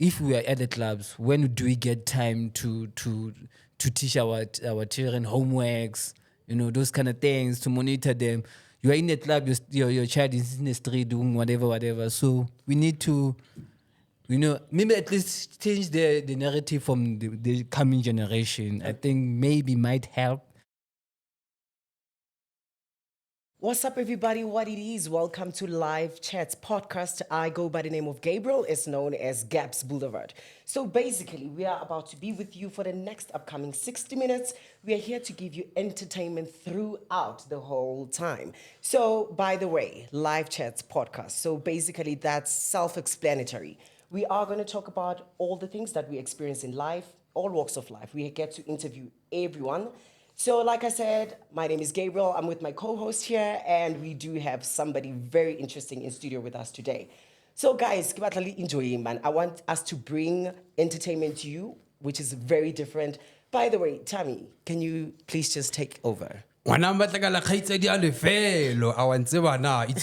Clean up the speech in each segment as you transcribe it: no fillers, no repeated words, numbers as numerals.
if we are at the clubs, when do we get time to teach our children homeworks, those kind of things, to monitor them? You are in the club, your child is in the street doing whatever. So we need to, maybe at least change the narrative from the coming generation. I think maybe might help. What's up, everybody? What it is? Welcome to Live Chats podcast. I go by the name of Gabriel. It's known as Gabs Boulevard. So basically, we are about to be with you for the next upcoming 60 minutes. We are here to give you entertainment throughout the whole time. So, by the way, Live Chats podcast. So basically, that's self-explanatory. We are going to talk about all the things that we experience in life, all walks of life. We get to interview everyone. So like I said, my name is Gabriel. I'm with my co-host here, and we do have somebody very interesting in studio with us today. So guys, enjoy, man. I want us to bring entertainment to you, which is very different. By the way, Tammy, can you please just take over? It's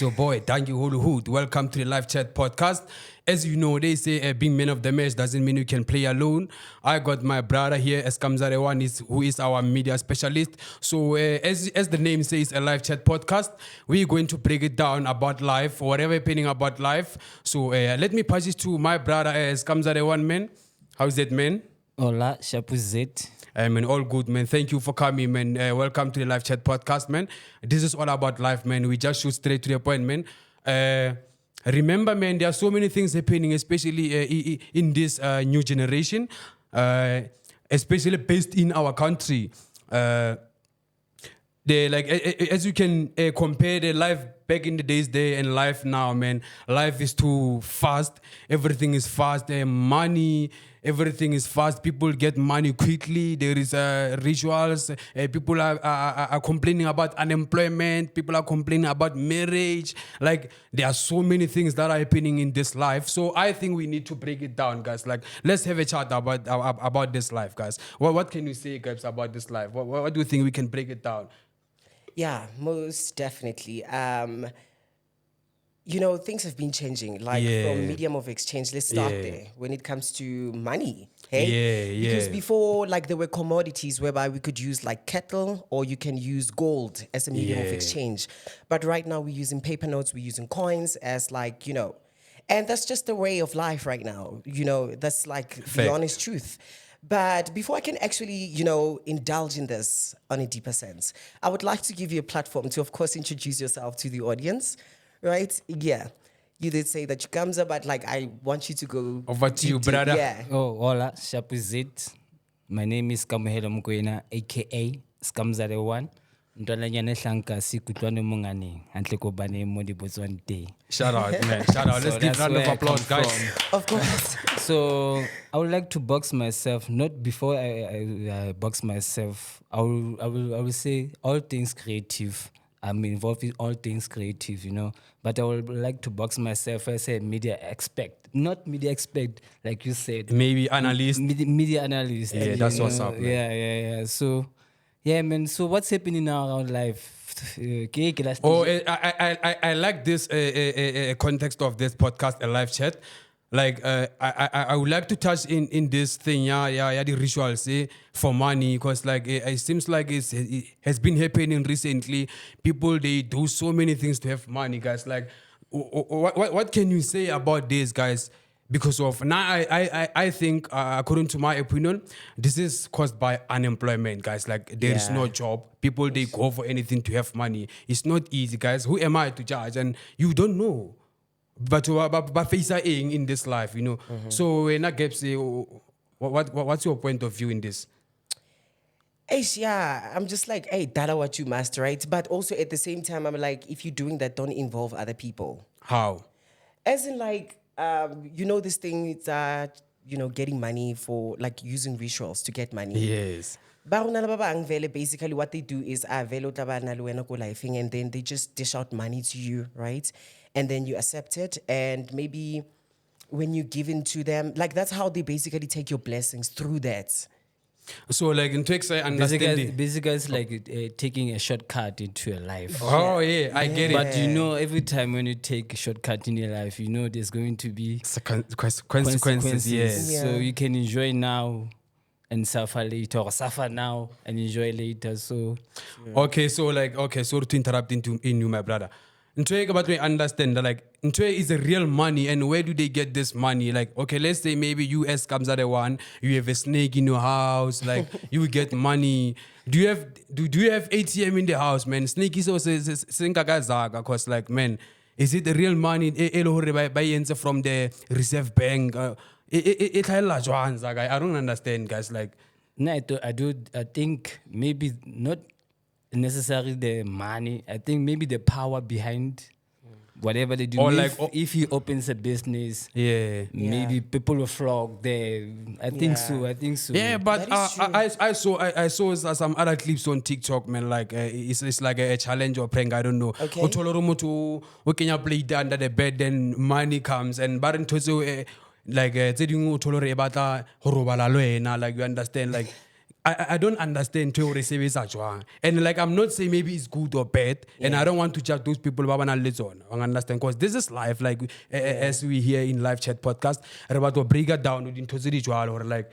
your boy Dankie Hollywood. Welcome to the Live Chat podcast. As you know, they say being man of the match doesn't mean you can play alone. I got my brother here, Eskamzarewan, who is our media specialist. So as the name says, a live chat podcast, we're going to break it down about life, whatever happening about life. So let me pass it to my brother, Eskamzarewan, man. How's it, man? Hola, Shapuzet. Man, all good, man. Thank you for coming, man. Welcome to the Live Chat podcast, man. This is all about life, man. We just shoot straight to the point, man. Remember, man, there are so many things happening, especially in this new generation, especially based in our country. As you can compare the life back in the days there and life now, man, life is too fast. Everything is fast. Money, everything is fast. People get money quickly. There is rituals. People are complaining about unemployment. People are complaining about marriage. Like, there are so many things that are happening in this life. So I think we need to break it down, guys. Like, let's have a chat about this life, guys. What can you say, guys, about this life? What do you think we can break it down? Yeah, most definitely. Things have been changing, from medium of exchange. Let's start there when it comes to money. Hey? Because before, there were commodities whereby we could use cattle, or you can use gold as a medium of exchange. But right now we're using paper notes, we're using coins as and that's just the way of life right now. That's the honest truth. But before I can actually, indulge in this on a deeper sense, I would like to give you a platform to, of course, introduce yourself to the audience, right? Yeah. You did say that you comes up, but I want you to go over to you, brother. Yeah. Oh, hola, Shapuzet. My name is Kamohelo Mokoena, aka Skamzarewan. Ntolanyane hlanka sikutlwane mongane hantle ko bane mo di botswana teng. Shout out, man. Shout out. Let's give round of applause, guys. Of course. So I would like to box myself. Not before I box myself. I will say all things creative. I'm involved in all things creative, But I would like to box myself as a media expert. Not media expert, like you said. Maybe analyst. Media analyst. Yeah, that's what's up, man. Yeah. So, yeah, man. So what's happening now around life? I like this context of this podcast, a live chat. I would like to touch in this thing, the rituals for money, because it seems like it has been happening recently. People, they do so many things to have money, guys. What can you say about this, guys? Because of now, I think, according to my opinion, this is caused by unemployment, guys. There is no job. People, they go for anything to have money. It's not easy, guys. Who am I to judge? And you don't know. But face in this life, Mm-hmm. So when I get say, what's your point of view in this? Yeah, I'm just hey, that's what you must, right? But also at the same time, I'm if you're doing that, don't involve other people. How? As in this thing, it's getting money for using rituals to get money. Yes. Basically what they do is and then they just dish out money to you, right? And then you accept it, and maybe when you give in to them, that's how they basically take your blessings through that. So like in Twix, I understand. Basically, it's like taking a shortcut into your life. Oh yeah, I get it. But you know, every time when you take a shortcut in your life, you know there's going to be Consequences, yeah. So you can enjoy now and suffer later, or suffer now and enjoy later. So Okay, so sorry to interrupt in you, my brother. Ntwe about we understand that like Ntwe is a real money, and where do they get this money? Like, okay, let's say maybe US comes at one, you have a snake in your house, like you get money. Do you have ATM in the house, man? Snake is also zaga, cause like, man, is it the real money from the Reserve Bank? I don't understand, guys. Like, no, I think maybe not necessarily the money. I think maybe the power behind whatever they do. Or if he opens a business, yeah, maybe people will flock there. I think so. Yeah, but That is true. I saw some other clips on TikTok, man. Like it's like a challenge or prank. I don't know. Okay. We can play it under the bed, then money comes and baron tozo like like you understand like. I don't understand theory service and like I'm not saying maybe it's good or bad, and I don't want to judge those people I understand, because this is life, like as we hear in live chat podcast about to break it down into the or like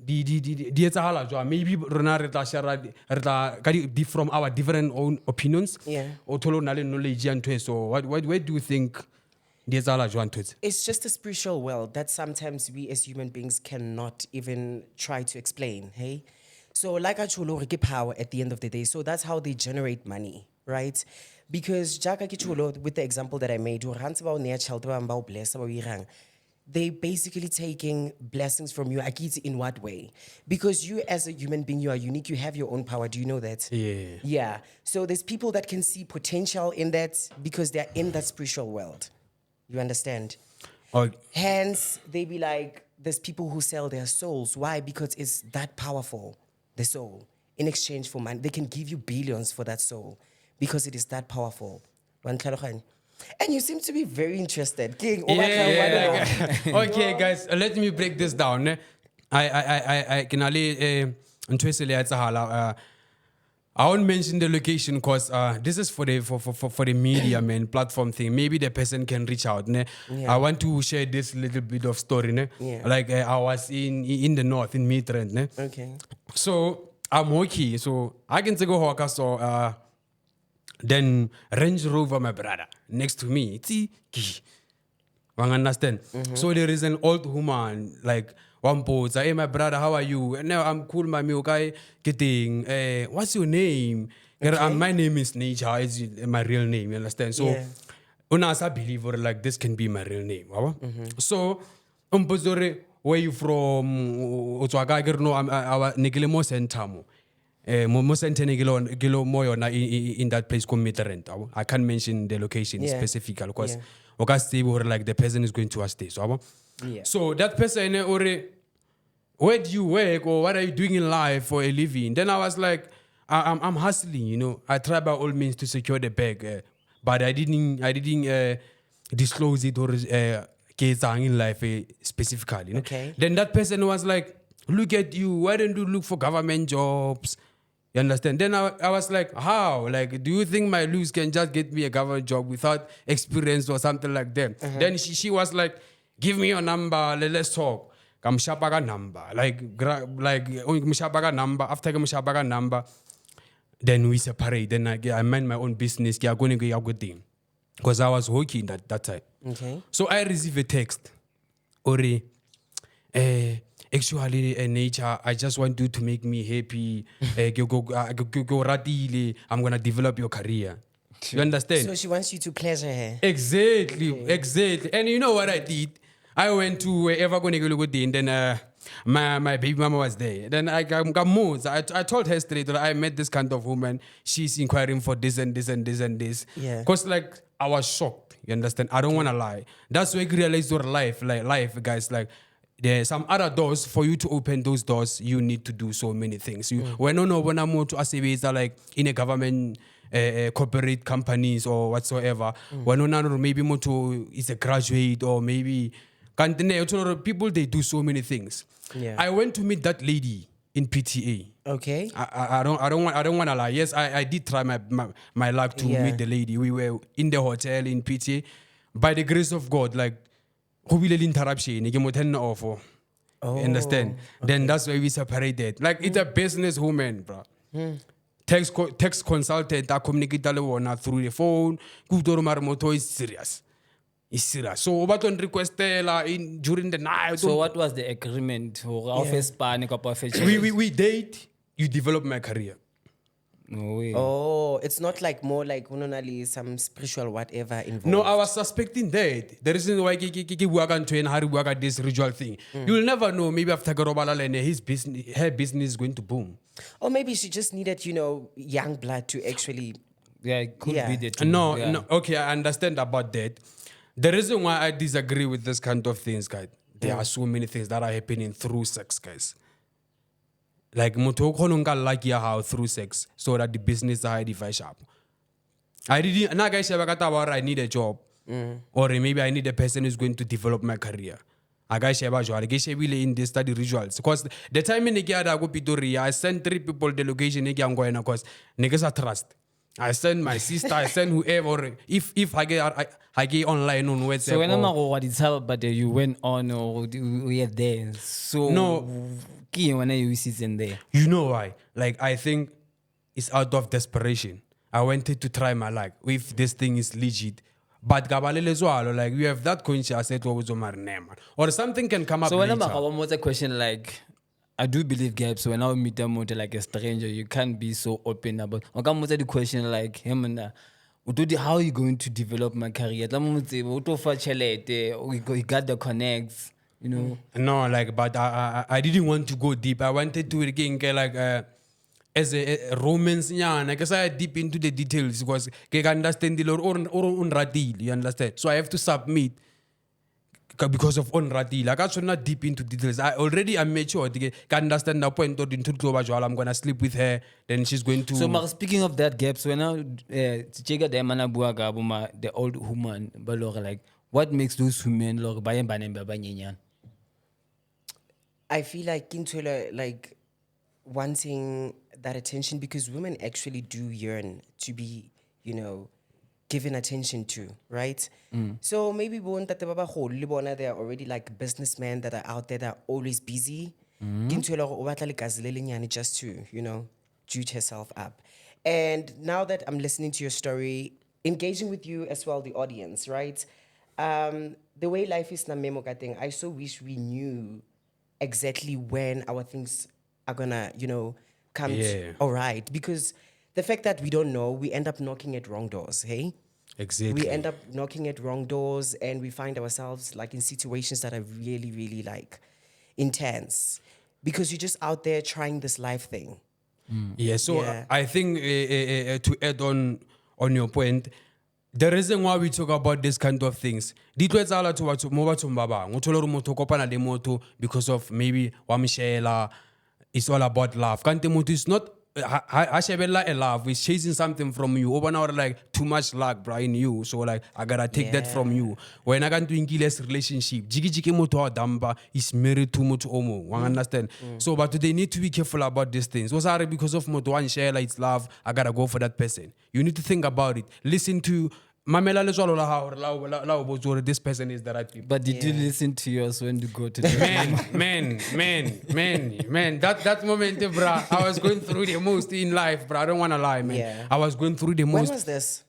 maybe from our different own opinions or knowledge and so what do you think? It's just a spiritual world that sometimes we as human beings cannot even try to explain, hey? So like I told you, power at the end of the day. So that's how they generate money, right? Because Jaka Kichulo, with the example that I made, they basically taking blessings from you. In what way? Because you as a human being, you are unique. You have your own power. Do you know that? Yeah. Yeah. So there's people that can see potential in that because they're in that spiritual world. You understand? Hence, they be like, there's people who sell their souls. Why? Because it's that powerful, the soul. In exchange for money, they can give you billions for that soul because it is that powerful. And you seem to be very interested. King, okay, guys, let me break this down. I can only I won't mention the location because this is for the media, man, platform thing. Maybe the person can reach out. Ne? Yeah. I want to share this little bit of story. Ne? Yeah. Like I was in the north, in Midrand. Ne? Okay. So I'm okay. So I can take a walk. So then Range Rover, my brother, next to me. You understand? Mm-hmm. So there is an old woman, like, one post, hey, my brother, how are you? And now I'm cool, my okay, getting, what's your name? Okay. My name is Nature, it's my real name, you understand? So, I believe like this can be my real name. So, where you from? In that place called Midrand. I can't mention the location specifically because like the person is going to us there. So that person where do you work or what are you doing in life for a living? Then I was like, I'm hustling, you know. I try by all means to secure the bag, but I didn't disclose it or in life specifically. You know? Okay. Then that person was like, look at you, why don't you look for government jobs? You understand? Then I was like, how? Like, do you think my looks can just get me a government job without experience or something like that? Then she was like, give me your number, let's talk. Kamshabaga number. Kamshabaga number. After Kamshabaga number, then we separate. Then I mind my own business. Because I was working that time. Okay. So I received a text. Ori, actually, Nature, I just want you to make me happy. I'm going to develop your career. You understand? So she wants you to pleasure her. Exactly. And you know what I did? I went to wherever and then my baby mama was there. Then I got moved. I told her straight that I met this kind of woman. She's inquiring for this and this and this and this. Yeah. Because like I was shocked. You understand? I don't want to lie. That's why you realize your life, guys. Like there's some other doors. For you to open those doors, you need to do so many things. When I'm more to asibisa like in a government. Corporate companies or whatsoever. When maybe more to is a graduate or maybe people they do so many things. Yeah. I went to meet that lady in PTA. Okay. I don't want to lie. Yes, I did try my luck to meet the lady. We were in the hotel in PTA. By the grace of God, like, who will interruption? Understand? Then that's why we separated. Like, it's a business woman, bro. Text consultant, I communicate through the phone. Moto is serious. It's serious. So, what on request during the night? So what was the agreement? We date. You develop my career. No way. Oh, it's not like more like some spiritual whatever involved. No, I was suspecting that. The reason why we work on this ritual thing. You will never know. Maybe after Garobalala, her business is going to boom. Or maybe she just needed, young blood to actually. Yeah, it could be that. No. Okay, I understand about that. The reason why I disagree with this kind of things, guys, there are so many things that are happening through sex, guys. Like, like how through sex, so that the business is device sharp. I need a job, or maybe I need a person who's going to develop my career. I in this study rituals. Because the time in the I sent 3 people the location because niggas are trust. I send my sister, I send whoever. If I get online on WhatsApp. So when I'm what it's about you went on or we are there. So no. When you see in there. You know why? Like, I think it's out of desperation. I wanted to try my luck if this thing is legit. But like, you have that conscious or something can come up. So when later. I'm one more question, like, I do believe Gabs, when I meet them like a stranger, you can't be so open about. The question like him and how are you going to develop my career? We got the connects. No, like, but I didn't want to go deep. I wanted to again get like as a romance, because I deep into the details because I understand the Lord or unradil, you understand? So I have to submit because of unradil. Like, I should not deep into details. I already am mature. I can understand the point of I'm gonna sleep with her, then she's going to. So speaking of that Gabs, when I check the Manabuaga, the old woman, but like, what makes those women look by I feel like wanting that attention because women actually do yearn to be, given attention to, right? So maybe they are already like businessmen that are out there that are always busy. Just to, juice herself up. And now that I'm listening to your story, engaging with you as well, the audience, right? The way life is na memo thing, I so wish we knew exactly when our things are gonna, come to all right. Because the fact that we don't know, we end up knocking at wrong doors, hey? Exactly. We end up knocking at wrong doors and we find ourselves like in situations that are really, really like intense. Because you're just out there trying this life thing. Yeah, so I think to add on your point, the reason why we talk about this kind of things, because of maybe wamshela, it's all about love. It's not a love, it's chasing something from you. Over now, like too much luck, bro, in you. So like I gotta take that from you. When I got to engage relationship, jiki moto damba is married to moto omo. Understand? So but they need to be careful about these things. Was because of moto one share like it's love, I gotta go for that person. You need to think about it. Listen to Mamela this person is the right people. But did you listen to yours when you go to the man, that moment, bro, I was going through the most in life, bro. I don't want to lie, man. Yeah. I was going through the most. When was this?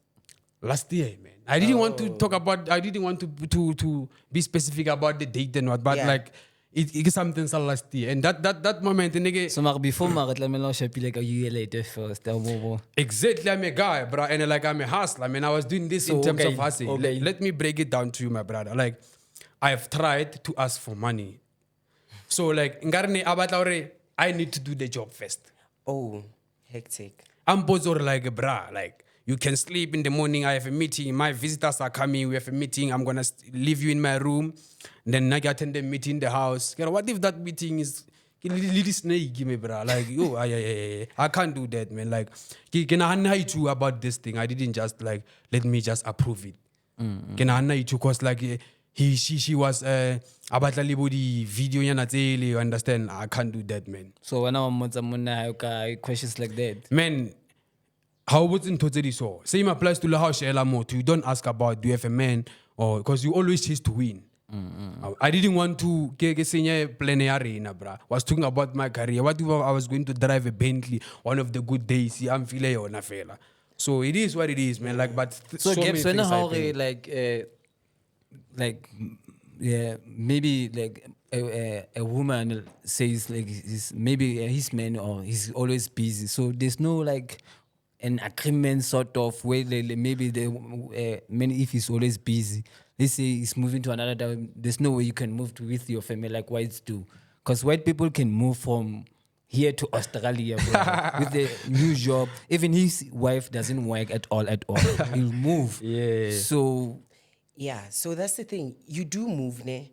Last year, man. I didn't want to talk about, I didn't want to be specific about the date and what, but like, it's something last year. And that moment, nigga. So before let me know like a year later first. Exactly, I'm a guy, bro, and like I'm a hustler. I mean, I was doing this in terms of hustling. Okay. Let me break it down to you, my brother. Like, I've tried to ask for money. So like, I need to do the job first. Oh, hectic. I'm both like, bruh, like, you can sleep in the morning. I have a meeting. My visitors are coming. We have a meeting. I'm going to leave you in my room. Then I attend the meeting in the house. What if that meeting is little snake? Give me, bro. Like, I can't do that, man. Like, can I hide you about this thing? I didn't just like, let me just approve it. Can I hide you? Because like, she was abatla le bo di video nyana tsele, you understand? I can't do that, man. So when I'm questions like that. Man, how was in totally so? Same applies to how share moto. You don't ask about do you have a man or because you always chase to win. I didn't want to get senior plenary arena, bruh. Was talking about my career. What if I was going to drive a Bentley one of the good days? I'm feeling on a fella. So it is what it is, man. Like, but So many Gabs, when things how happen. yeah, maybe like a woman says like maybe his man or he's always busy. So there's no like an agreement sort of way. Maybe the man, if he's always busy, let's say he's moving to another town, there's no way you can move with your family like whites do. Because white people can move from here to Australia bro, with a new job. Even his wife doesn't work at all. He'll move. Yeah. So Yeah, so that's the thing. You do move, ne?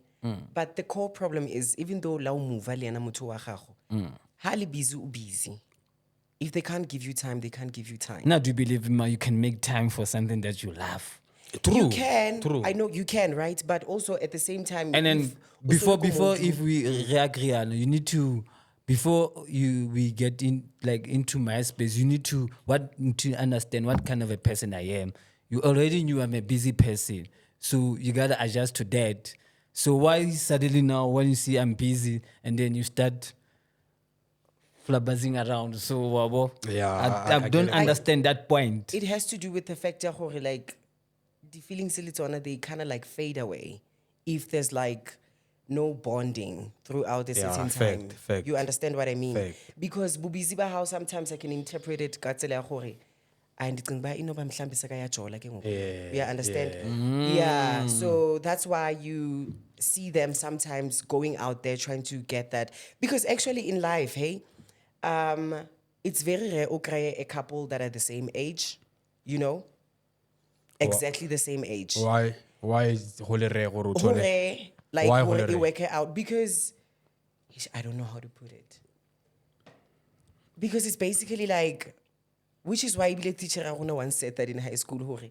But the core problem is, even though la o move le ena motho wa gago, ha le busy o busy. If they can't give you time, they can't give you time. now do you believe Ma, you can make time for something that you love? True. You can. True. I know you can, right? But also at the same time, And then if before usoloko if we reagree, you need to we get into MySpace, you need to understand what kind of a person I am. You already knew I'm a busy person, so you gotta adjust to that. So why suddenly now when you see I'm busy and then you start flabbazing around? So wabo, Yeah, I I don't get it. understand that point. it has to do with the fact that like the feelings they kind of like fade away if there's like no bonding throughout a certain time. fact. You understand what I mean? Fact. Because bubizi ba how sometimes I can interpret it ka tsela ya gore and it's ba ino ba mhlambisa ka ya jola ke ngoku. Yeah, understand? Yeah, so that's why you see them sometimes going out there trying to get that, because actually in life, hey, it's very rare o kry a couple that are the same age, you know, exactly the same age. Why is hole re gore o Hore, thole? like Why hore hore e re? work it out, because I don't know how to put it. Because it's basically like, which is why the teacher once said that in high school, hore,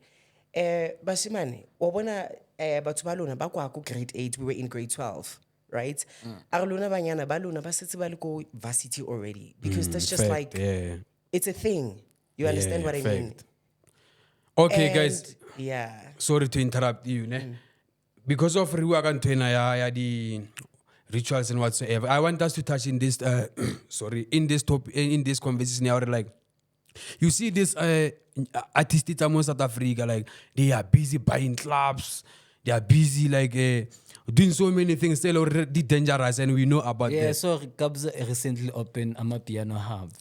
bashimane, wabona batho ba lona ba kwa ko grade 8, we were in grade 12, right? Are lona banyana ba lona ba setse ba le ko varsity already, because that's just Fact, like, yeah. it's a thing. You understand Yeah, what I mean? fact. Okay, And, guys. yeah. Sorry to interrupt you, ne? Because of ya the rituals and whatsoever, I want us to touch in this in this topic, in this conversation now, like you see this artists in South Africa, like they are busy buying clubs, they are busy like doing so many things still already dangerous, and we know about Yeah, that. so Gabs recently opened Amapiano Hub.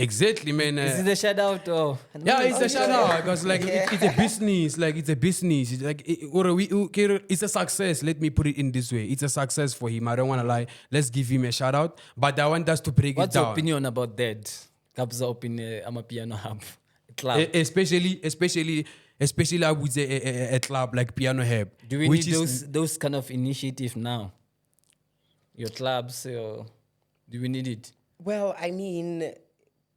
Exactly, man. Is it a shout out or? Yeah, it's a shout out because like it's a business. Like it's a business. It's like it's a success. Let me put it in this way. It's a success for him. I don't want to lie. Let's give him a shout out. But I want us to break What's it your down. opinion about that? Gabs open Amapiano Hub club. Especially I would say a club like Piano Hub. Do we which need is those kind of initiative now? Your clubs, or do we need it? Well, I mean,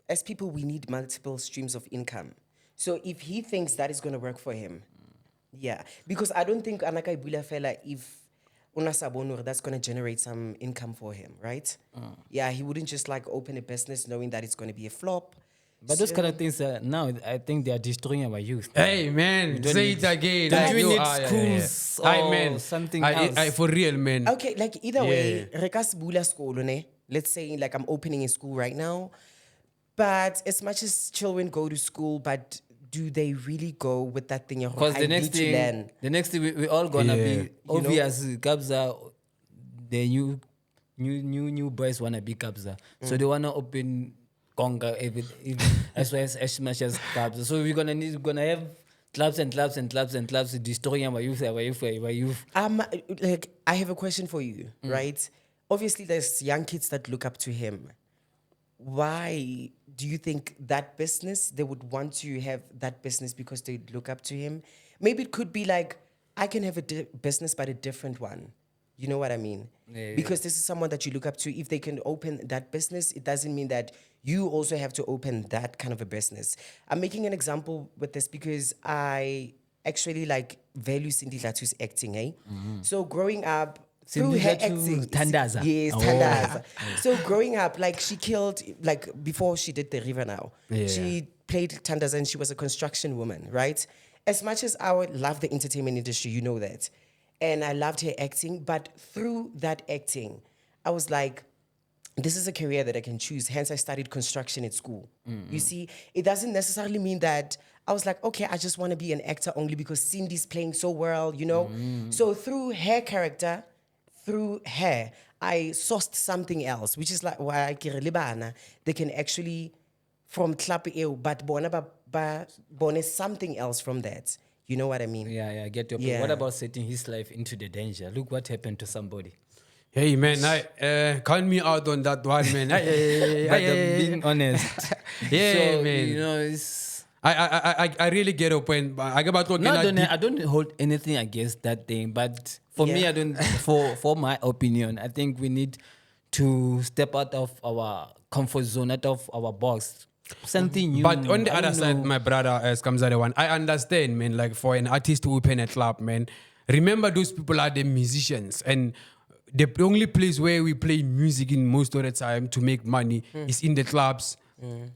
as people, we need multiple streams of income. So if he thinks that is going to work for him, yeah. Because I don't think Anaka Ibula fella, if Unasabonur, that's going to generate some income for him, right? Yeah, he wouldn't just like open a business knowing that it's going to be a flop. But those kind of things now, I think they are destroying our youth. Hey man, don't say need- it again. don't Like, we you need are- schools Aye, or man. something I else? for real, man. Okay, like either way, rekas bula school, ne? Let's say like I'm opening a school right now. But as much as children go to school, but do they really go with that thing? Because the next thing we all gonna Yeah. be obvious. Gabza, the new boys wanna be Gabza, so they wanna open Conga as well as much as Gabza. So we're gonna have clubs and clubs and clubs and clubs destroying our youth. Like I have a question for you, right? Obviously, there's young kids that look up to him. Why do you think that business, they would want to have that business because they look up to him? Maybe it could be like, I can have a business, but a different one. You know what I mean? Yeah. Because this is someone that you look up to. If they can open that business, it doesn't mean that you also have to open that kind of a business. I'm making an example with this because I actually like value Cindy Latu's acting, eh? So growing up, Cindy through her Latu acting, Tandaza. yes, Oh. Tandaza. So growing up, like she killed, like before she did the River Now, she played Tandaza and she was a construction woman, right? As much as I would love the entertainment industry, you know that, and I loved her acting, but through that acting, I was like, this is a career that I can choose. Hence, I studied construction at school. You see, it doesn't necessarily mean that I was like, okay, I just want to be an actor only because Cindy's playing so well, you know? So through her character, through her, I sourced something else, which is like why I kere le bana, they can actually, from club eo, but bona ba something else from that. You know what I mean? Yeah, I get your point. Yeah. What about setting his life into the danger? Look what happened to somebody. Hey man, count me out on that one, man. But I'm being honest. Yeah, So, man. you know, it's... I really get a point. I don't hold anything against that thing, but for me, I don't. For my opinion, I think we need to step out of our comfort zone, out of our box, something new. But on the I other Mm. don't side, know. my brother, as comes the one, I understand, man. Like for an artist to open a club, man. Remember, those people are the musicians, and the only place where we play music in most of the time to make money is in the clubs.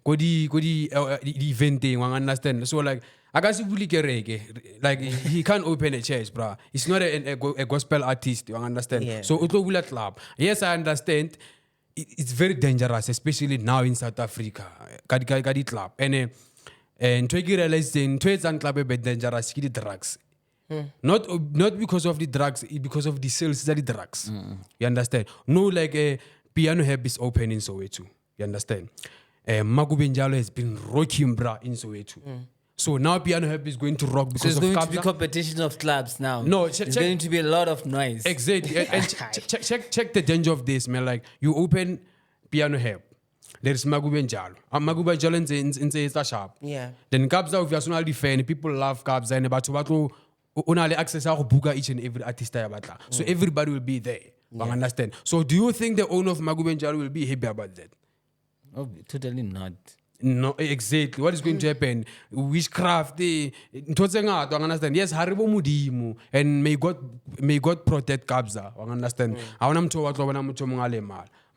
Go the eventing, I understand. So like, I guess like he can't open a church, bro. He's not a gospel artist, you understand? Yeah. So Utlo will club. Yes, I understand. It's very dangerous, especially now in South Africa. Kadi club. And to realize then to it's club be dangerous, the drugs. Not because of the drugs, because of the sales that the drugs. You understand? No, like a piano hub is open in Soweto. You understand? Magubenjalo has been rocking bra in Soweto. So now piano hub is going to rock So because it's of going to be Kabza. competition of clubs now. No, it's check- going to be a lot of noise. Exactly. And check the danger of this, man. Like you open piano hub. There's Magubenjalo. Magubenjalo in it's sharp. Yeah. Then Kabza, if you're not fan, people love Kabza and about to only access how buga each and every artist. So everybody will be there. You understand? So do you think the owner of Magubenjalo will be happy about that? Oh, totally not. No, exactly. What is going to happen? Witchcraft, understand? Yes, haribo mudimu, and may God protect Kabza. Understand? I want to what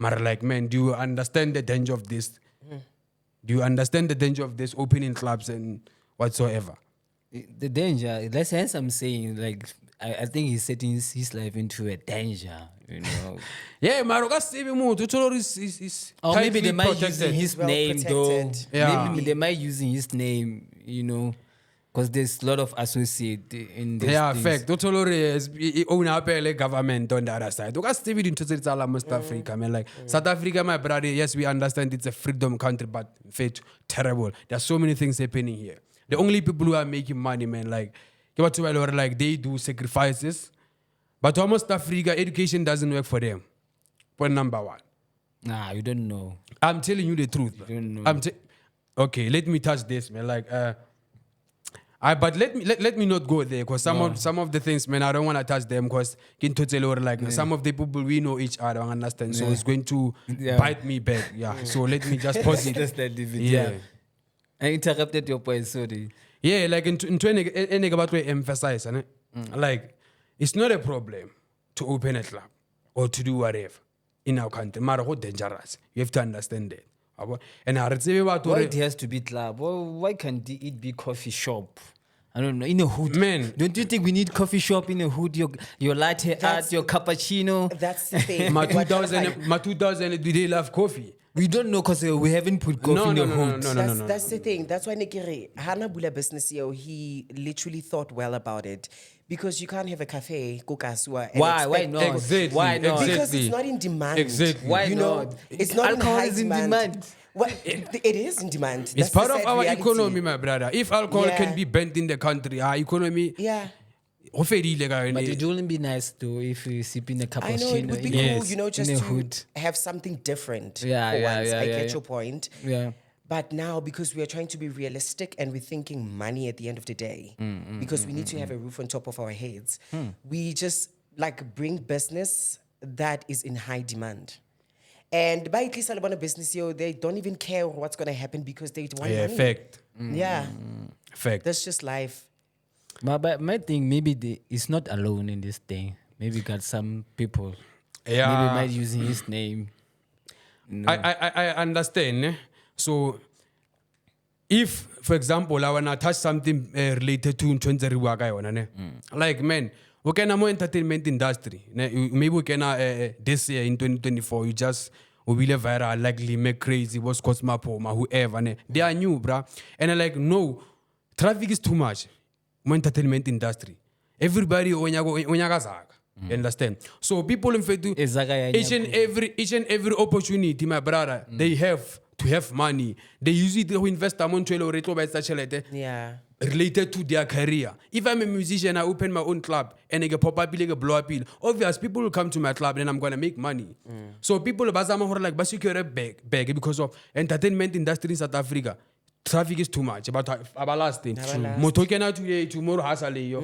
But like, man, do you understand the danger of this? Do you understand the danger of this opening clubs and whatsoever? The danger, that's hence I'm saying, like, I think he's setting his life into a danger, you know. Yeah, Maroka Stevie Mood, is Or maybe they tightly might protected. using his Well name though. protected. Yeah. Maybe they might using his name, you know, because there's a lot of associate in this. Yeah, fact. Totally is own up government on the other side. Because Stevie didn't say it's all South Africa. I mean, like South Africa, my brother. Yes, we understand it's a freedom country, but faith terrible. There's so many things happening here. The only people who are making money, man, like they do sacrifices, but almost Africa education doesn't work for them. Point number one. Nah, you don't know. I'm telling you the truth. You don't know. Okay, let me touch this, man. Like, but let me not go there because some of the things, man, I don't want to touch them because some of the people we know each other, I understand. So it's going to bite me back. Yeah. So let me just pause it. Just that leave it. Yeah. I interrupted your point, sorry. Yeah, like in any about to emphasize, like it's not a problem to open a club or to do whatever in our country. Matter how dangerous, you have to understand that. And I say about Why it has to be club? Why can't it be coffee shop? I don't know. In a hood, Man. Don't you think we need coffee shop in a hood? Your latte art, your cappuccino. That's the thing. my What- 2000, do they love coffee? We don't know because we haven't put coffee in the hood. That's the thing. That's why Nikiri, Hana Bula business CEO, he literally thought well about it. Because you can't have a cafe, Kukasua. Why not? Exactly. Why not? Exactly. Because it's not in demand. Exactly. Why you know, not? it's not Alcohol in high is in demand. demand. Well, it is in demand. It's That's part the of sad our reality. economy, my brother. If alcohol Yeah. can be banned in the country, our economy. Yeah. But it wouldn't be nice though if we sip in a cappuccino. I know it would be in a- cool, you know, just in a to hood. have something different. Yeah, for yeah, once. yeah, I yeah, get yeah. your point. Yeah. But now, because we are trying to be realistic and we're thinking money at the end of the day, because we need to have a roof on top of our heads, we just like bring business that is in high demand. And by at least a business, they don't even care what's going to happen because they want money. Fact. Yeah, Fact. that's just life. But my thing, maybe it's not alone in this thing. Maybe got some people. Yeah. Maybe might using his name. No. I understand. So, if, for example, I want to touch something related to like, man, we can more entertainment industry. Maybe we can this year in 2024, you just will be viral, likely make crazy, what's Cosma Poma, whoever. They are new, bruh. And I'm like, no, traffic is too much. More entertainment industry. Everybody onyaga. You understand? So people in fact do each and every opportunity, my brother, they have to have money. They use it to invest related to their career. If I'm a musician, I open my own club and I get pop up, I blow up. Obviously, people will come to my club and I'm gonna make money. So people like basically beg because of entertainment industry in South Africa. Traffic is too much. About last thing. Motokena today, tomorrow hasale yo.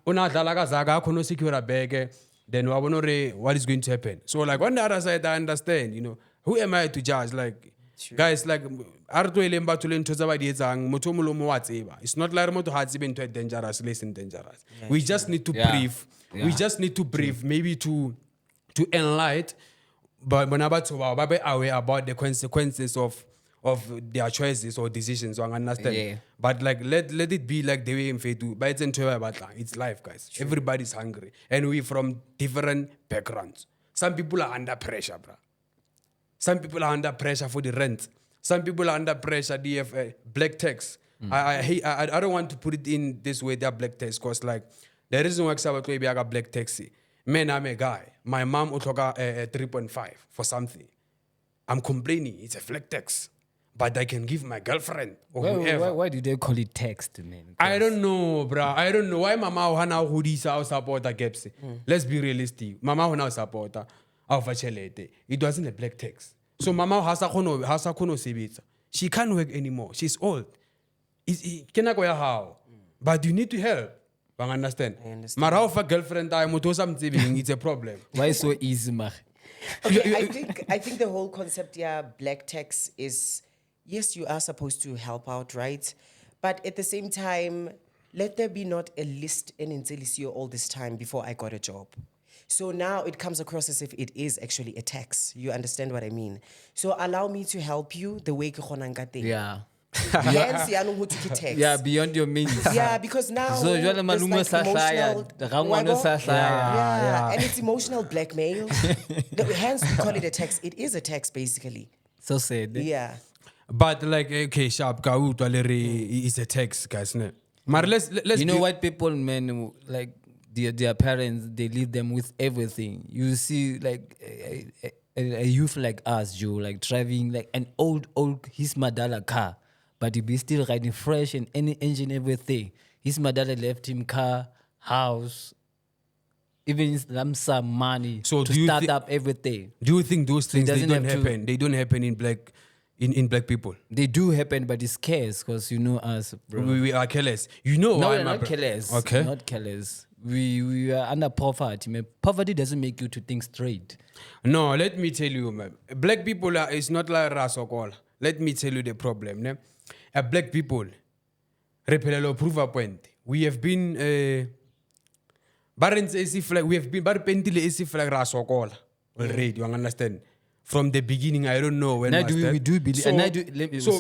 Una dalaga zaga kono secure bag. Then what is going to happen? So like on the other side, I understand. You know, who am I to judge? Like guys, like Arto to Lento zabadiezang motomulo moatseba. It's not like moto has been to dangerous, less than dangerous. We just need to breathe. We just need to breathe. Maybe to enlighten, but be aware about the consequences of their choices or decisions. So I understand. Yeah. But like let it be like the way in Fetu. But it's life, guys. True. Everybody's hungry. And we from different backgrounds. Some people are under pressure, bro. Some people are under pressure for the rent. Some people are under pressure, DFA, black tax. I don't want to put it in this way, they're black tax, because like the reason why I got black taxi. Man, I'm a guy. My mom will talk 3.5 for something. I'm complaining, it's a flat tax. But I can give my girlfriend or whoever. Why do they call it text, man? I don't know, bro. I don't know why Mama Hana Hoodie our supporter Gabs. Let's be realistic. Mama Hana supporter of Fachelete. It wasn't a black text. So Mama Hasa Kono Sibitsa. She can't work anymore. She's old. Can I go how? But you need to help. I understand. Mara of a girlfriend, it's a problem. Why so easy, man? Okay, I think the whole concept, black tax is, yes, you are supposed to help out, right? But at the same time, let there be not a list in Inselisio all this time before I got a job. So now it comes across as if it is actually a tax. You understand what I mean? So allow me to help you the way ke Yeah. Hence, tax. Yeah, beyond your means. Yeah, because now So there's like and it's emotional blackmail. Hence we call it a tax. It is a tax basically. So sad. Yeah. But like, okay, sharp Gaut is a text, guys. But let's you know what people, man, like their parents, they leave them with everything. You see, like a youth like us, Joe, like driving like an old his Madala car, but he be still riding fresh and any engine, everything. His Madala left him car, house, even some money to start up everything. Do you think those things they don't happen? They don't happen in black people. They do happen, but it's scarce because you know us, bro. We are careless. You know no, why? We're not careless. Okay. Not careless. We are under poverty. Man. Poverty doesn't make you to think straight. No, let me tell you, man. Black people is not like ras or call. Let me tell you the problem. Ne? Black people, repelelo prove a point. We have been we have been like ras or call already. You understand? From the beginning, I don't know when. Now we do believe. So, and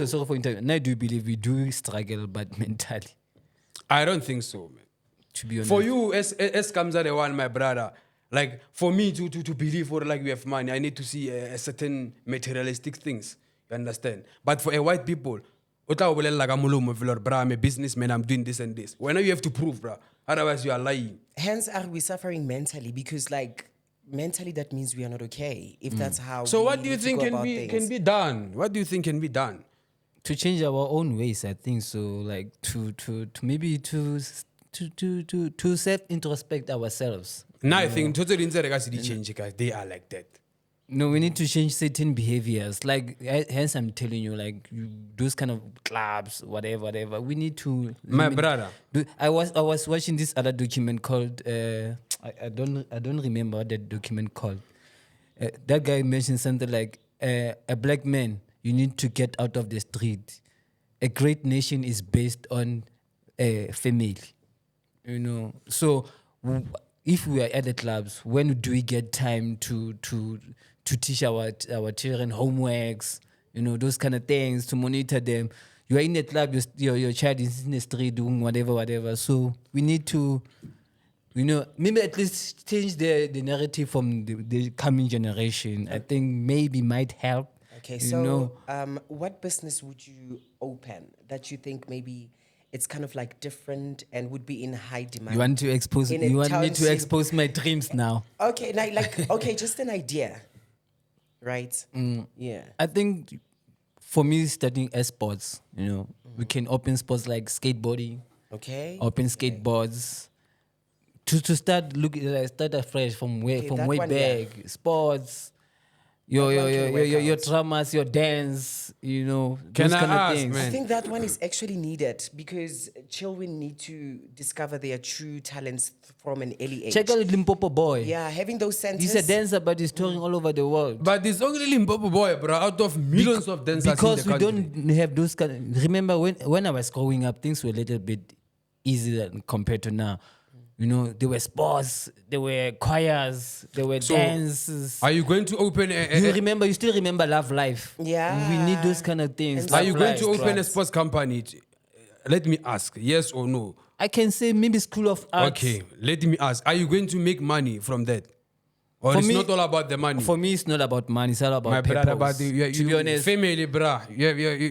sorry for interrupting. Now do you believe we do struggle, but mentally? I don't think so, man. To be honest. For you, as comes the one, my brother. Like for me to believe or like we have money, I need to see a certain materialistic things. You understand? But for a white people, like I'm a businessman, I'm doing this and this. When you have to prove, bro. Otherwise, you are lying. Hence, are we suffering mentally? Because like mentally, that means we are not okay. If that's how. So what do you think can be done? What do you think can be done? To change our own ways, I think so. Like to maybe to self-introspect ourselves. No, I think totally change, guys. They are like that. No, we need to change certain behaviors. Like, hence I'm telling you, like those kind of clubs, whatever. We need to. My brother. I was watching this other document called. I don't remember what that document called. That guy mentioned something like a black man. You need to get out of the street. A great nation is based on family. You know, so if we are at the clubs, when do we get time to teach our children homeworks? You know, those kind of things, to monitor them. You are in the club, your child is in the street doing whatever. So we need to, you know, maybe at least change the narrative from the coming generation. I think maybe might help. Okay, you so know. what business would you open that you think maybe it's kind of like different and would be in high demand? You want to expose? In a You want me to township. expose my dreams now? Okay, like okay, just an idea, right? Yeah. I think for me, studying sports, you know, we can open sports like skateboarding, Okay. open skateboards, to start afresh from way Okay, from that way one, back. Sports, your That one can work your out. dramas, your dance, you know, Can those I kind of ask, things. man? I think that one is actually needed because children need to discover their true talents from an early age. Check out Limpopo boy. Yeah, having those centers. He's a dancer, but he's touring all over the world. But it's only Limpopo boy, bro, out of millions of dancers Because in we the country. don't have those kind. Remember when I was growing up, things were a little bit easier compared to now. You know, there were sports, there were choirs, there were dances. Are you going to open You still remember Love Life. Yeah. We need those kind of things. And Are Love you going Life. to open a Clubs. sports company? Let me ask, yes or no? I can say maybe School of Arts. Okay, let me ask. Are you going to make money from that? Or For it's me- not all about the money? For me, it's not about money. It's all about My brother, purpose. but you, To be honest, family, bruh.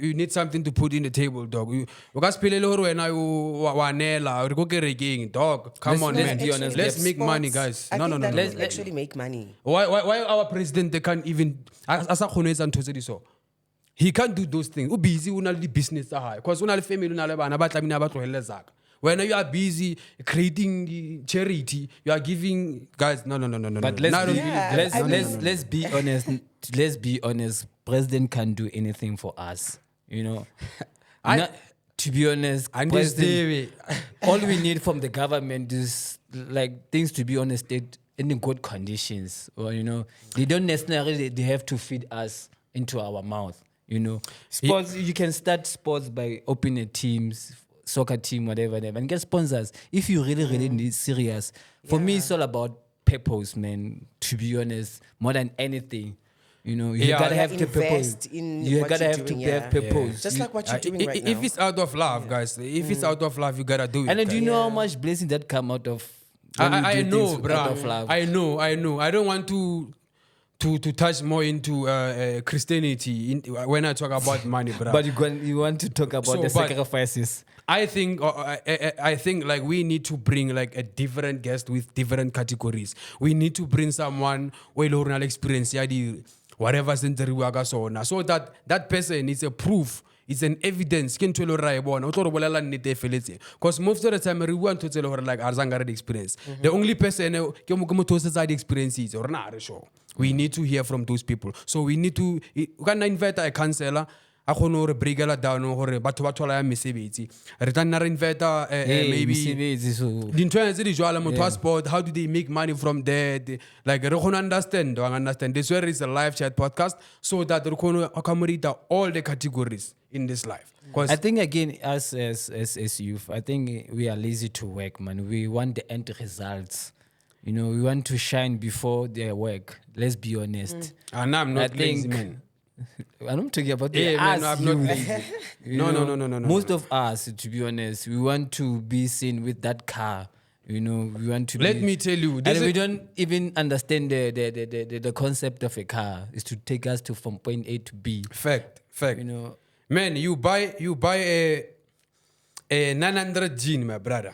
You need something to put in the table, dog. You guys pay when I wanela or go get dog. Come on, let's man. be honest, Let's Gabs. make money, guys. I No, think no, that no. will actually make money. Why our president they can't even asa khona etsa ntho tse di so. He can't do those things. O busy una le business tsa hae because una le family una le bana ba tlamina ba tlohelle zaka. When you are busy creating the charity, you are giving guys no. but no. let's be, Yeah, let's, I let's, mean- let's be honest. Let's be honest. President can't do anything for us. You know, to be honest, And this President, day, all we need from the government is like things to be on a state in good conditions. Or you know, they don't necessarily they have to feed us into our mouth. You know, sports you can start sports by opening teams, soccer team, whatever, and get sponsors if you really need serious. For me, it's all about purpose, man. To be honest, more than anything. You know, you Yeah. gotta Yeah, have to purpose. invest in You what gotta you're have doing, to yeah. have purpose. Just You- like what you're doing right if now. it's out of love, guys, if it's out of love, you gotta do it. and then do you guys. know how much blessing that come out of? when I you do know, things bro. out of love? I know. I don't want to touch more into Christianity when I talk about money, bro. But you want to talk about So, the but- sacrifices. I think like we need to bring like a different guest with different categories. We need to bring someone with learnal experience, whatever so that person is a proof. It's an evidence. Because most of the time, we want to tell her like Arzanga experience. The only person the experience is or not sure. We need to hear from those people. So we need to we can invite a counselor. A kgone hore breakela down hore batho ba thola ya mesebetsi re tla nna re invite maybe Mesebetsi, so dintho tse di jwala motho wa sport, how do they make money from that? Like re kgone understand this where is a live chat podcast so that re kgone accommodate all the categories in this life. I think again, us as youth, I think we are lazy to work, man. We want the end results. You know, we want to shine before their work. Let's be honest. And I'm not I lazy, think- man. I'm talking about Yeah, the man, us I'm not youth. lazy. You No. know, Most of us, to be honest, we want to be seen with that car. You know, we want to. Let be, me tell you, and this we is- don't even understand the concept of a car. Is to take us to from point A to B. Fact. You know, Man, you buy a 900 jean, my brother,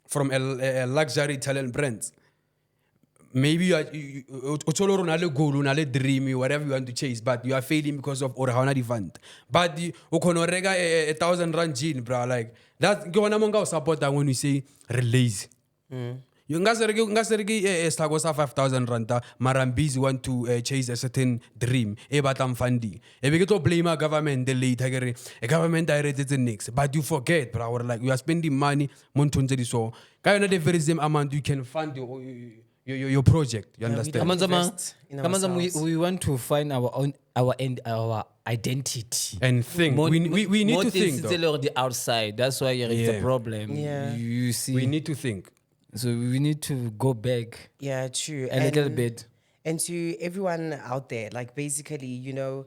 from a luxury Italian brand. Maybe you are goal, dream, whatever you want to chase, but you are failing because of or how fund. But you can rega a 1,000 rand jean, bro. Like that. Go on among support when you say release. You ngaseregi stago sa 5,000 rand. Marambis want to chase a certain dream. But I'm funding. If you get blame a government, the late a government directed the next. But you forget, bro. Like you are spending money. Montonze so. Kaya na the very same amount you can fund your project. You we understand? don't invest in ourselves. we want to find our identity. And think. We need to think, though. On the outside. That's why it's a problem. Yeah. You see. We need to think. So we need to go back Yeah, true. a little bit. And to everyone out there, like basically, you know,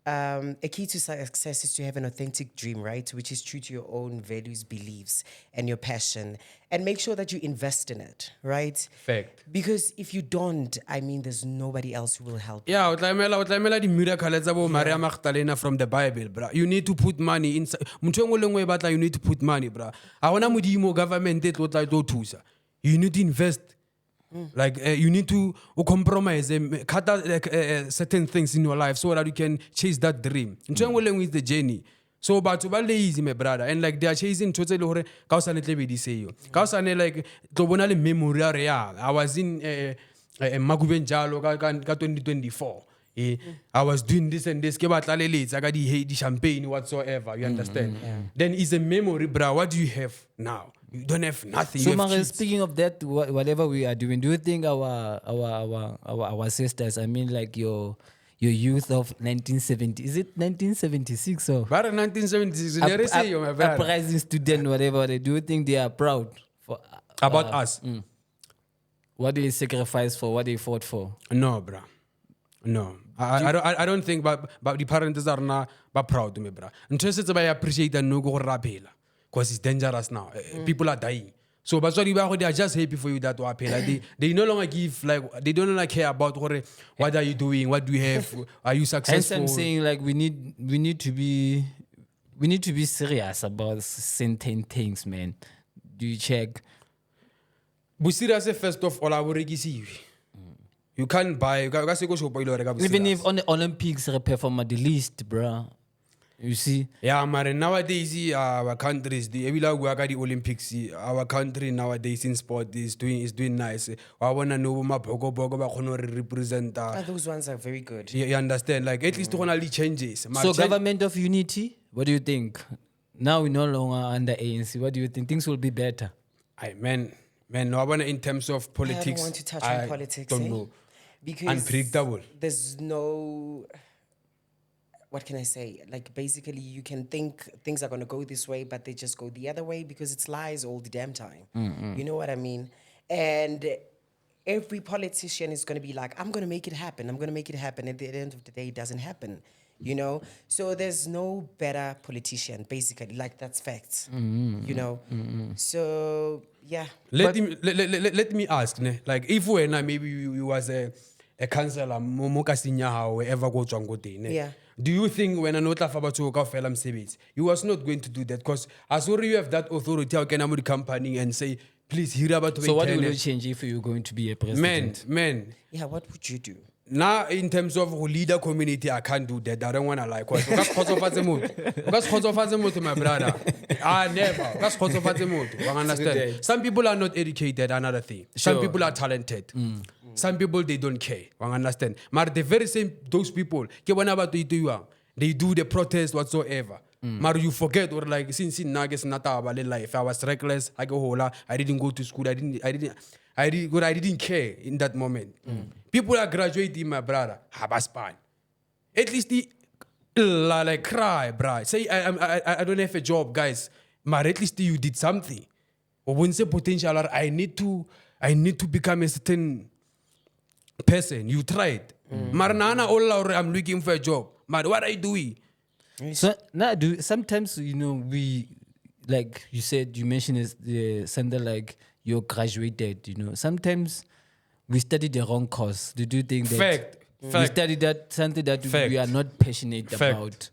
a key to success is to have an authentic dream, right? Which is true to your own values, beliefs, and your passion. And make sure that you invest in it, right? Fact. Because if you don't, I mean, there's nobody else who will help. Yeah, o tlamela di miracle tsa bo Maria Magdalena from the Bible, bro. You need to put money inside. Motho engwe le engwe e batla, you need to put money, bro. Ha hona modimo government e tlo tla tlo thusa. You need to invest. Like you need to compromise, cut out certain things in your life so that you can chase that dream. Ntho engwe le engwe is the journey. So batho ba lazy, my brother, and like they are chasing ntho tse le hore ka o sane tle be di seyo. Ka o sane like tlo bona le memory ya re ya. I was in Makubeng jalo ka 2024. I was doing this and this. Ke batla leletsa ka di champagne whatsoever. You understand? Then it's a memory, bro. What do you have now? You don't have nothing. So, You have Mare, kids. speaking of that, whatever we are doing, do you think our sisters? I mean, like your youth of 1970, is it 1976 or But in 1976, you never say, my brother. uprising student, whatever? Do you think they are proud for About us? what they sacrificed for, what they fought for? No, bro. No. I don't think but the parents are not proud to me, bro. Interested to appreciate and no go rapela. Because it's dangerous now. People are dying. So but sorry, they are just happy for you that to appeal. Like they no longer give like they don't like care about what are you doing, what do you have, are you Hence, successful? I'm saying like we need to be serious about certain things, man. Do you check? But serious first of all, I will regisi. You can't buy. Even if on the Olympics they perform at the least, bruh. You see? Yeah, man. Nowadays, our countries, the Olympics, our country nowadays in sport is doing nice. I wanna know my represent. Those ones are very good. You understand? Like at least only changes. So government of unity, what do you think? Now we're no longer under ANC. What do you think? Things will be better. Man, no, I wanna in terms of politics. I don't want to touch on politics. Don't know. Because Unpredictable. There's no, what can I say? Like basically you can think things are going to go this way, but they just go the other way because it's lies all the damn time. You know what I mean? And every politician is going to be like, I'm going to make it happen. I'm going to make it happen. At the end of the day, it doesn't happen. You know? So there's no better politician, basically. Like that's facts. You know? So, yeah. Let me ask, ne? Like if when maybe you was a councillor, wherever go to ne? Yeah. Do you think when an you was not going to do that? Because as soon as you have that authority, how can I the company and say, please hear about So what will you change if you're going to be a president? Man. Yeah, what would you do? Now, in terms of leader community, I can't do that. I don't want to like. Because my brother. I never. That's you understand? Some people are not educated, another thing. Some people are talented. Some people, they don't care. You understand? But the very same, those people, they do the protest whatsoever. But you forget, or like, since Nagas Nata life, I was reckless, I didn't go to school, I didn't care in that moment. People are graduating, my brother. Habaspan. At least like cry, bro. Say I don't have a job, guys. But at least you did something. Or when say potential, I need to become a certain person. You tried. Maranana all I'm looking for a job. But what are you doing? So now sometimes we, like you mentioned is something like you're graduated, sometimes we study the wrong course. Do you think that Fact. we study that something that we are not passionate about?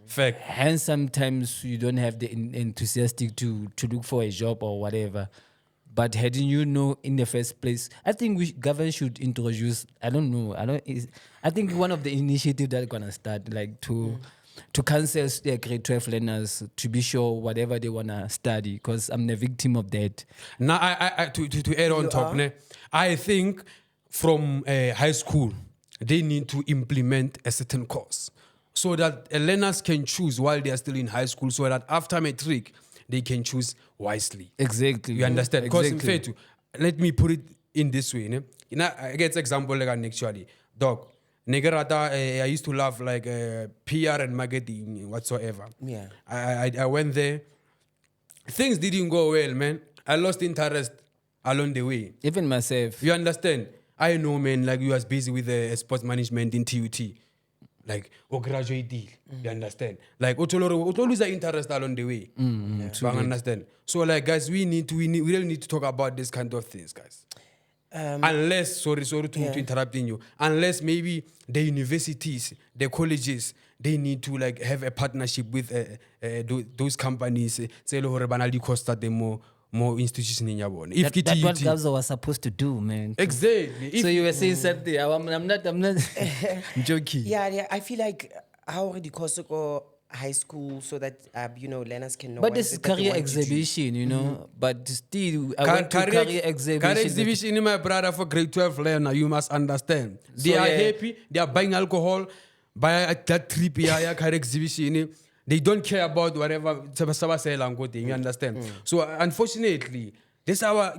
Fact. Hence sometimes you don't have the enthusiastic to look for a job or whatever. But hadn't you know in the first place, I think government should introduce, I think one of the initiatives that's gonna start like to cancel their grade 12 learners to be sure whatever they wanna study, because I'm the victim of that. Now, to add on top, I think from high school they need to implement a certain course so that learners can choose while they are still in high school, so that after matric they can choose wisely. Exactly. You understand? Because Exactly. let me put it in this way. You know, I get example like actually, dog. Negerata, I used to love like PR and marketing whatsoever. Yeah. I went there. Things didn't go well, man. I lost interest along the way. Even myself. You understand? I know, man, like you was busy with sports management in TUT. Like, or graduate deal. You understand? Like, what lose the interest along the way. You understand? So, like, guys, we really need to talk about this kind of things, guys. Unless, sorry to interrupt you. Unless maybe the universities, the colleges, they need to like have a partnership with those companies. Say, cost the more institutions in Yabon. If That's what Gabs was supposed to do, man. Exactly. So you were saying something. I'm not joking. Yeah. I feel like how already Kosoko high school so that learners can know. But what this is it that they career want to do. exhibition, you know. But still, I went to career exhibition. Career exhibition, my brother, for grade 12 learner, you must understand. They So, are yeah. happy. They are buying alcohol, buy that trip, career exhibition. They don't care about whatever. You understand? So unfortunately, this our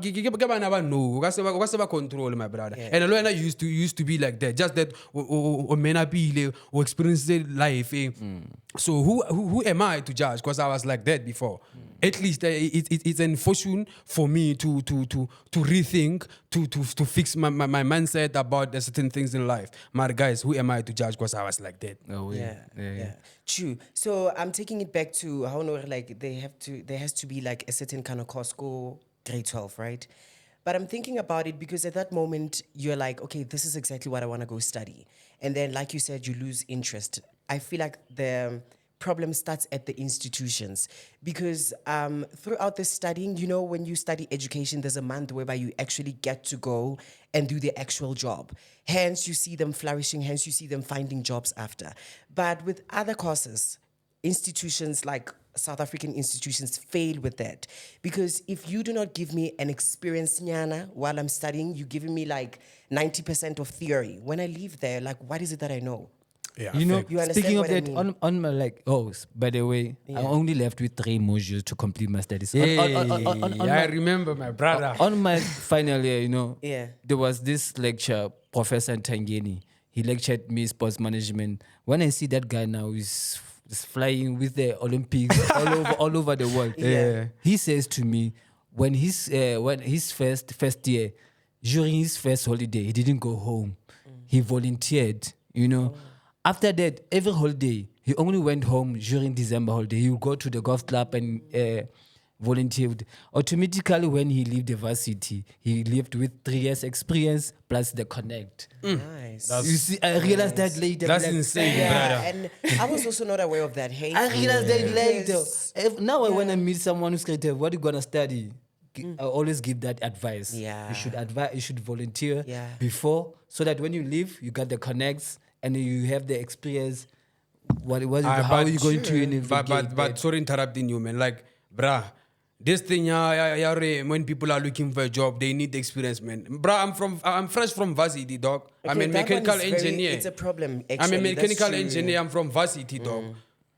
control, my brother. Yeah. And a learner used to be like that. Just that or experience life. So who am I to judge? Because I was like that before. At least it's an fortune for me to rethink, to fix my mindset about the certain things in life. My guys, who am I to judge? Because I was like that. Oh, Yeah. True. So I'm taking it back to how like there has to be like a certain kind of Costco grade 12, right? But I'm thinking about it because at that moment you're like, okay, this is exactly what I want to go study. And then like you said, you lose interest. I feel like the problem starts at the institutions because throughout the studying, when you study education, there's a month whereby you actually get to go and do the actual job. Hence, you see them flourishing. Hence, you see them finding jobs after. But with other courses, institutions like South African institutions fail with that. Because if you do not give me an experience nyana while I'm studying, you're giving me like 90% of theory. When I leave there, like, what is it that I know? Yeah, You know, You understand speaking of what I that, mean? on my by the way, I only left with 3 modules to complete my studies. I remember my brother. On my final year, Yeah. there was this lecture, Professor Tangeni. He lectured me sports management. When I see that guy now, he's flying with the Olympics all over the world. Yeah. He says to me, when his first year, during his first holiday, he didn't go home. He volunteered, After that, every holiday, he only went home during December holiday. He would go to the golf club and volunteered. Automatically, when he left the varsity, he left with 3 years experience plus the connect. Nice. You see, I realized that later. That's insane, Yeah, brother. and I was also not aware of that. Hey, I realized that later. Because- Now, when I meet someone who's creative, what are you gonna study? I always give that advice. Yeah. You should volunteer Yeah. before, so that when you leave, you got the connects and you have the experience. How are you going to navigate? But sorry interrupting you, man. Like, bruh, this thing, when people are looking for a job, they need experience, man. Bruh, I'm fresh from varsity, dog. I'm Okay, a that one mechanical is engineer. it's a problem, I'm actually. a That's mechanical true. engineer. I'm from varsity, dog.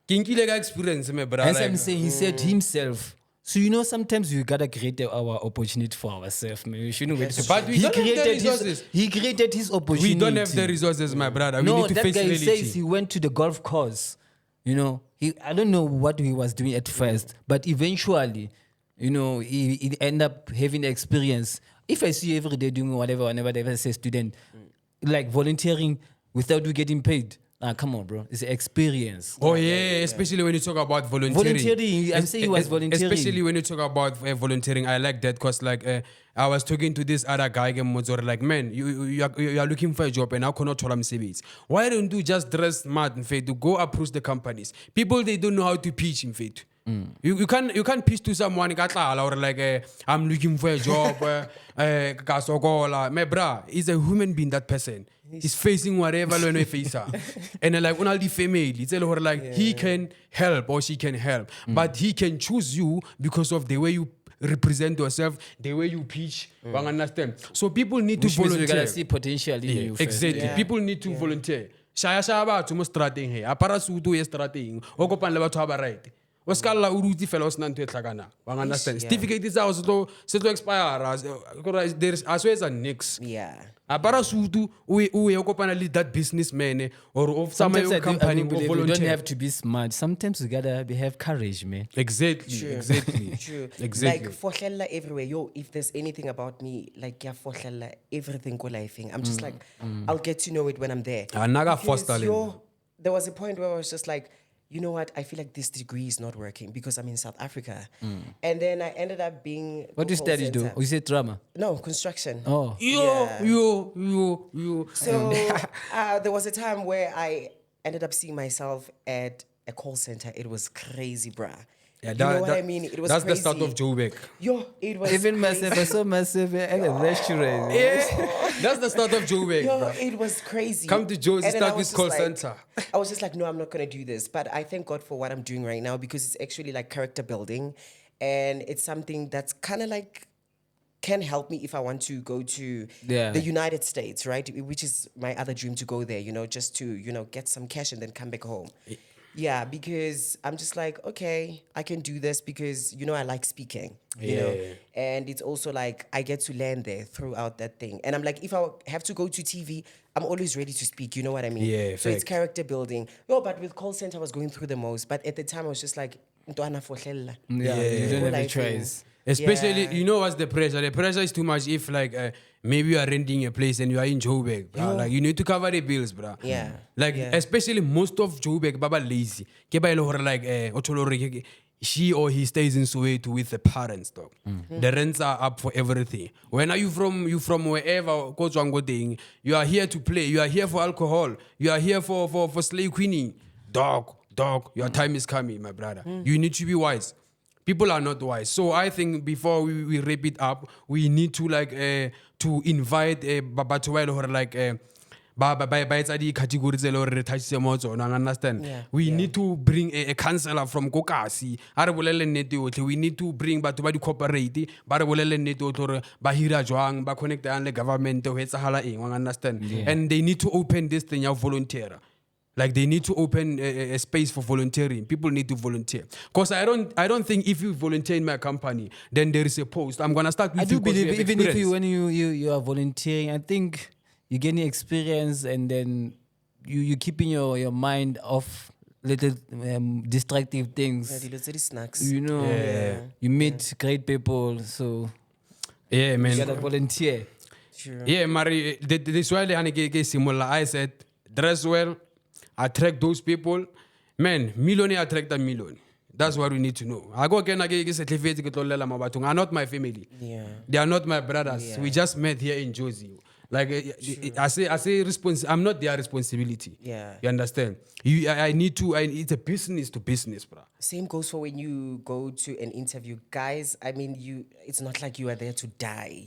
Kinkilega experience, me, bruh. As Like, I'm saying, he said himself. So sometimes we gotta create our opportunity for ourselves, man. We shouldn't wait. But we don't have the resources. He created his opportunity. we don't have the resources, my brother. No, we need to that face guy reality. says he went to the golf course. I don't know what he was doing at first, but eventually, he ended up having experience. If I see every day doing whatever, whenever they say student, like volunteering without you getting paid. Come on, bro. It's an experience. Oh yeah, especially when you talk about volunteering. Volunteering, I'm saying he was volunteering. Especially when you talk about volunteering, I like that because I was talking to this other guy, like, man, you are looking for a job and I cannot tell him savings. Why don't you just dress smart in fact to go approach the companies? People, they don't know how to pitch in fact. You can't pitch to someone or like I'm looking for a job. My bra, he's a human being, that person. He's facing whatever when we face her. And like when all the family, it's like he can help or she can help. But he can choose you because of the way you represent yourself, the way you pitch. Understand? So people need to Which means we volunteer. gotta see potential in you first. Exactly. Yeah. People need to volunteer. Shaya batho mo strateng he. Apara sutu ye strateng. O kopana le batho ba right. o ska lla o ruti fela o sena ntho e tlhakana wa understand certificate tsa go se tlo expire there's as well as nix Yeah. apara sutu o ye kopana le that businessman or of some Sometimes I company believe or you don't volunteer have to be smart. Sometimes you gotta have courage, man. exactly True. exactly Like fohlella everywhere. Yo, if there's anything about me, like yeah, fohlella everything go lifing. I'm just like, I'll get to know it when I'm there. Naga Because, foster yo, there was a point where I was just like, you know what? I feel like this degree is not working because I'm in South Africa. And then I ended up being What do you call study, though? center. Oh, you said drama. No, construction. Oh, you So there was a time where I ended up seeing myself at a call center. It was crazy, bruh. yeah, You know what I mean? It was that's crazy. the start of Joburg. Yo, it was even crazy. myself, I saw myself at a restaurant. That's the start of Joburg, Yo, bro. it was crazy. Come to Joe's, And then start I was with call just like- center. I was just like, no, I'm not gonna do this. But I thank God for what I'm doing right now because it's actually like character building, and it's something that's kind of like can help me if I want to go to Yeah. the United States, right? Which is my other dream to go there. Just to get some cash and then come back home. Yeah, because I'm just like, okay, I can do this because I like speaking, you know, and it's also like I get to learn there throughout that thing. And I'm like, if I have to go to TV, I'm always ready to speak. You know what I mean? Yeah, So it's fact. character building. No, but with call center, I was going through the most. But at the time, I was just like, "Ntwana fohlella." Yeah, you don't have a Like, choice. Especially, Yeah. you know what's the pressure? The pressure is too much if like maybe you are renting a place and you are in Joburg, bro. Like you need to cover the bills, bro. Yeah. Like Yeah. especially most of Joburg, baba lazy. Ke ba ile hore like o thole hore she or he stays in Soweto with the parents, dog. The rents are up for everything. When are you from wherever go tswang go teng, you are here to play, you are here for alcohol, you are here for slave queening. Dog, your time is coming, my brother. You need to be wise. People are not wise. So I think before we wrap it up, we need to like to invite batho ba ile hore like ba etsa di-category tse le hore re thasitse mo tsona, understand? Yeah, We need to bring a counselor from Kokasi. A re bolelle nnete yotlhe. We need to bring batho ba di-corporate ba re bolelle nnete yotlhe hore ba hira jwang, ba connect yang le government ho etsahala eng, understand? And they need to open this thing ya volunteer. Like they need to open a space for volunteering. People need to volunteer. Because I don't think if you volunteer in my company, then there is a post. I'm gonna start with I do you 'cause we believe have even if experience. when you are volunteering, I think you gain experience and then you keeping your mind off little distractive things. Dilo tse di snacks. You know, you meet great people, so Yeah, man. you gotta volunteer. Sure. Yeah, Mari, this why I said, dress well, attract those people. Man, million attract a million. That's what we need to know. I go again, are not my family. Yeah. They are not my brothers. Yeah. We just met here in Josie. Like I say, I'm not their responsibility. Yeah. You understand? It's a business to business, bro. Same goes for when you go to an interview. Guys, I mean, it's not like you are there to die,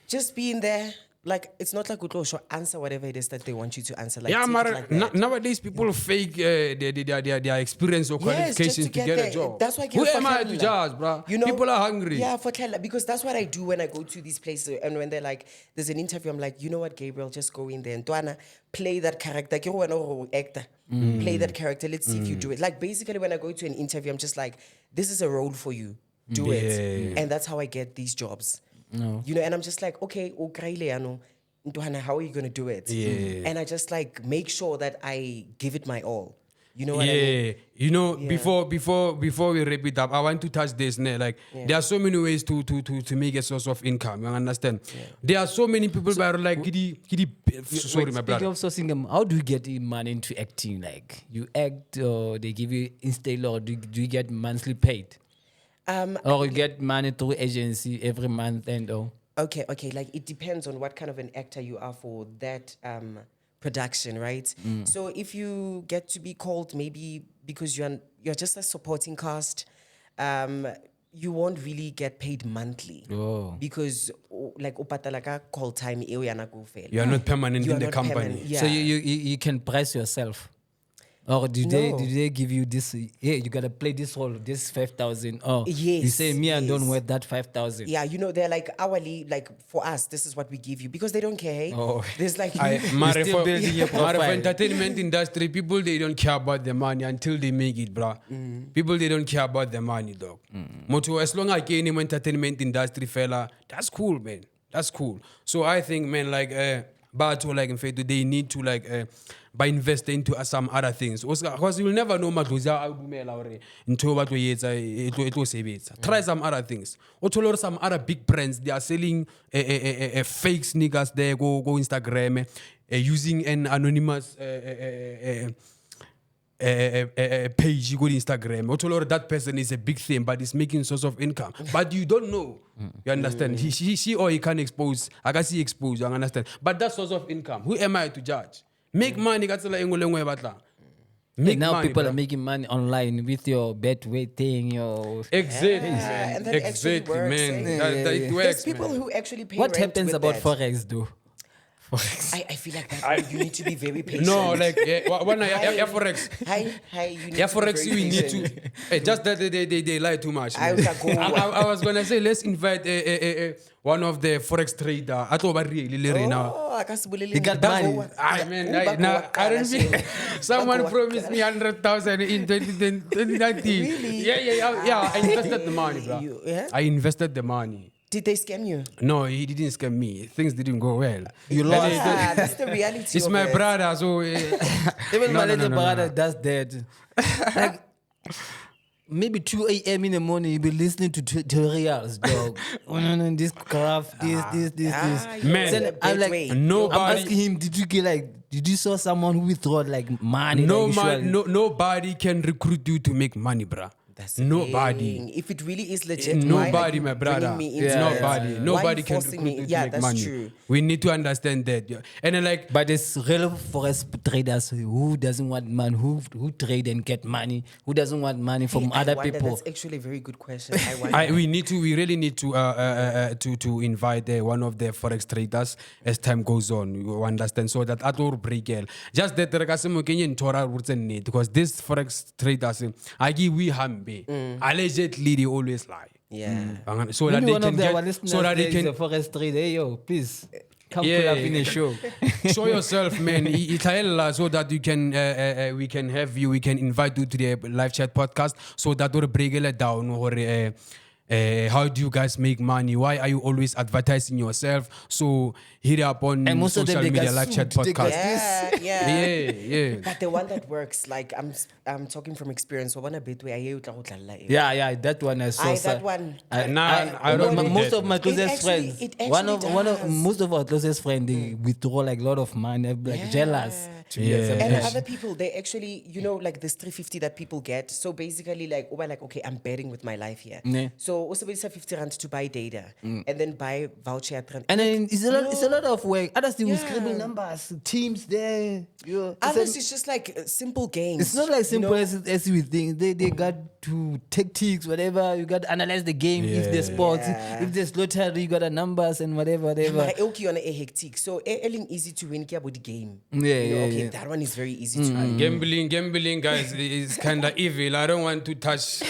Just being there, like, it's not like we should answer whatever it is that they want you to answer. Like, Yeah, take it Mara, like that. nowadays people fake their experience or Yes, just qualifications to get a there. job. That's why Who am I to judge, bro? People are hungry. Yeah, for because that's what I do when I go to these places. And when they're like, there's an interview, I'm like, you know what, Gabriel, just go in there and play that character. Actor. Play that character. Let's see if you do it. Like, basically, when I go to an interview, I'm just like, this is a role for you. Do it. And that's how I get these jobs. No. And I'm just like, okay, how are you going to do it? Yeah. And I just like make sure that I give it my all. You know what I mean? Before we wrap it up, I want to touch this. Like there are so many ways to make a source of income. You understand? There are so many people that are like, sorry, my Speaking brother. of sourcing, how do you get money into acting? Like, you act or they give you install, or do you get monthly paid? Or you get money through agency every month and all? Okay. Like, it depends on what kind of an actor you are for that production, right? So if you get to be called, maybe because you're just a supporting cast, you won't really get paid monthly. Oh. Because like upatalaka call time, You are not permanent You in are the not company. permanent. Yeah. So you can price yourself. Or do No. they give you this? Yeah, you gotta play this role. This 5,000. Oh, you Yes, say me, I don't yes. worth that 5,000. Yeah, they're like hourly, like for us, this is what we give you because they don't care. Hey? Oh. There's like Mare still for, building your Mare for profile. entertainment industry, people they don't care about the money until they make it, bruh. People they don't care about the money, dog. Moto, as long as I get in entertainment industry, fella, that's cool, man. That's cool. So I think, man, like, but like in fact, they need to like by investing into some other things. Because you will never know try some other things. Or some other big brands, they are selling fake sneakers there, go Instagram, using an anonymous page, you go to Instagram. Or that person is a big thing, but it's making source of income. But you don't know. You understand? She or he can expose. I can see expose. You understand? But that source of income. Who am I to judge? Make money. Make Now money, people bro. are making money online with your bet weight thing. Your Exactly, Yeah, man. and that actually Exactly, works, man. eh? That it works, there's people man. who actually pay what rent happens with about that. forex, though? Forex. I feel like that you need to be very patient. No, like forex. Hi, you need Yeah, to be forex, very we need patient. to. Hey, just that they lie too much. I man. was like, oh. I was gonna say let's invite one of the forex trader. I thought really now. Oh, I can't believe He got money. I mean, I don't feel. Someone promised me 100,000 in 2019. Really? Yeah. I invested the money, bro. Yeah? I invested the money. Did they scam you? No, he didn't scam me. Things didn't go well. You lost. Yeah, that's the reality. It's of my it. brother, so Even my little brother does that. Like, maybe 2 a.m. in the morning, you'll be listening to tutorials, dog. This graph, this. Man, Then I'm like, nobody- I'm asking him, did you saw someone who withdraw like money? like usually? Nobody can recruit you to make money, bruh. That's the Nobody. thing. If it really is legit, Nobody, why are you my brother. bringing me into Yeah, it? Nobody. Why Nobody you can forcing recruit me? you to Yeah, make that's money. true. We need to understand that. Yeah. And then like, But there's real forex traders who doesn't want money, who trade and get money, who doesn't want money from I other wonder, people. That's actually a very good question. I wonder. we really need to invite one of the forex traders as time goes on. You understand? So that at all break just that because this forex traders, I give we hambe. Allegedly they always lie. Yeah. So that Maybe they one can of our get, listeners so that they there is can a forex trader. Hey, yo, please come Yeah, pull up in a show. show yourself, man. Itaella, so that you can we can have you, we can invite you to the live chat podcast so that we break it down or how do you guys make money? Why are you always advertising yourself? So hit up on And most of them, social they media got live chat sued. They got- podcast. Yeah. Yeah. But the one that works, like I'm talking from experience. I Yeah, that one I saw. sir. that one. I don't my- do most that. of my closest actually- friends, it one actually of does. most of our closest friends, they withdraw like a lot of money, they're like jealous. To get Yeah. some And cash. other people, they actually, like this 350 that people get. So basically, like, we're like, okay, I'm betting with my life here. Yeah. So also, it's 50 rand to buy data, and then buy voucher at rand. And then it's a lot of work. Others they will Yeah. scribble numbers, teams there. Others, it's just like simple games. It's not like simple you know? as we think. They got to tactics, whatever. You got to analyze the game. If there's sports, Yeah. if there's lottery, you got the numbers and whatever. My elki on a hectic. So earning easy to win about the game. Yeah, Okay, yeah. that one is very easy to win. Gambling, guys, is kind of evil. I don't want to touch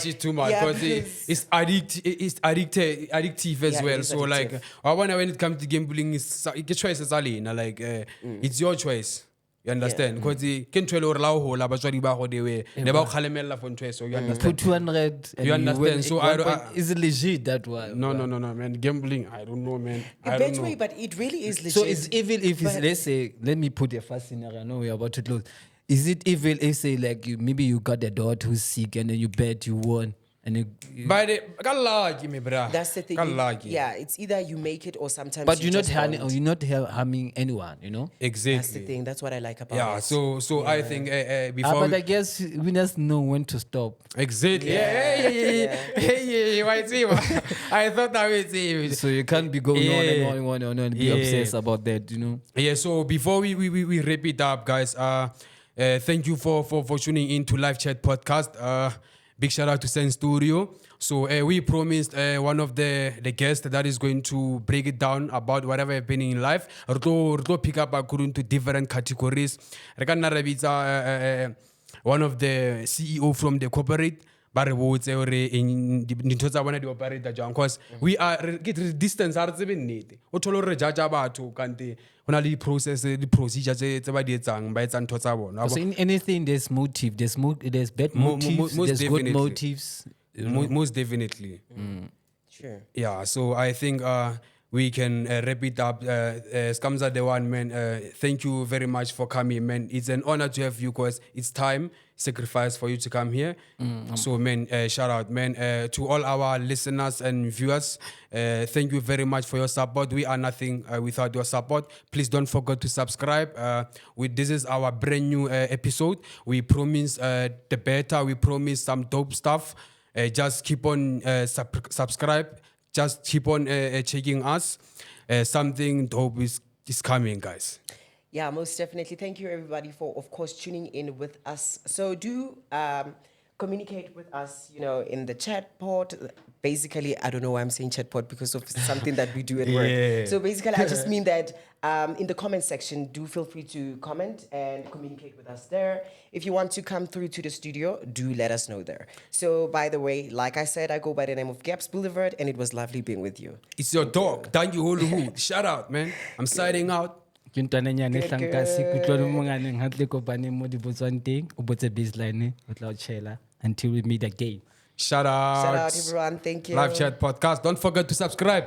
it too much Yeah, because because- it's addictive as Yeah, it well. is So like, addictive. I want when it comes to gambling, it's choice is like it's your choice. You understand? Because can tell or lao ho la batswadi ba go dewe ne ba go kgalemela for ntwe so you understand? Put 200. And You understand? win So 1 I don't- point. Is it legit that one? No, man. Gambling, I don't know, man. I A don't bad know. way, but it really is legit. So it's evil if it's, But- let's say, let me put a first scenario. I know we're about to close. Is it evil if say like maybe you got a daughter who's sick and then you bet you won and By the kalaki me bra. That's the thing. Kalaki. Yeah, it's either you make it or sometimes. but you you're not just harming, don't. you're not harming anyone, you know. Exactly. That's the thing. That's what I like about Yeah. it. So I think before. But I guess winners know when to stop. Exactly. Yeah. Why see? I thought I would say. So you can't be going on and be Yeah. obsessed about that, you know. Yeah. So before we wrap it up, guys. Thank you for tuning in to Live Chat Podcast. Big shout out to Sen Studio. So we promised one of the guests that is going to break it down about whatever happening in life. Re tlo pick up according to different categories. Re ka nna re bitsa one of the CEO from the corporate. Ba re botse hore dintho tsa bona di operate jang, because we are get distance ha re tsebe nnete. O thole hore re judge batho kante hona le process the procedure tse ba di etsang ba etsa ntho tsa bona. So in anything, there's motive. There's bad motives. There's good motives. Most definitely. Sure. Yeah. So I think we can wrap it up. Skamza the one, man. Thank you very much for coming, man. It's an honor to have you, because it's time sacrifice for you to come here. So, man, shout out, man, to all our listeners and viewers. Thank you very much for your support. We are nothing without your support. Please don't forget to subscribe. This is our brand new episode. We promise the better. We promise some dope stuff. Just keep on subscribe. Just keep on checking us. Something dope is coming, guys. Yeah, most definitely. Thank you, everybody, for, of course, tuning in with us. So do communicate with us, in the chat pod. Basically, I don't know why I'm saying chat pod, because of something that we do at work. Yeah. So basically, I just mean that in the comment section, do feel free to comment and communicate with us there. If you want to come through to the studio, do let us know there. So, by the way, like I said, I go by the name of Gabs Boulevard, and it was lovely being with you. It's your dog, Dankie Hollywood. Shout out, man. I'm signing out. Ke ntwana nyane hlanka se kutlwa mo nganeng ha tle kopane mo di botswang teng o botse baseline o tla o chela until we meet again. Shout out. Shout out, everyone. Thank you. Live Chat Podcast. Don't forget to subscribe.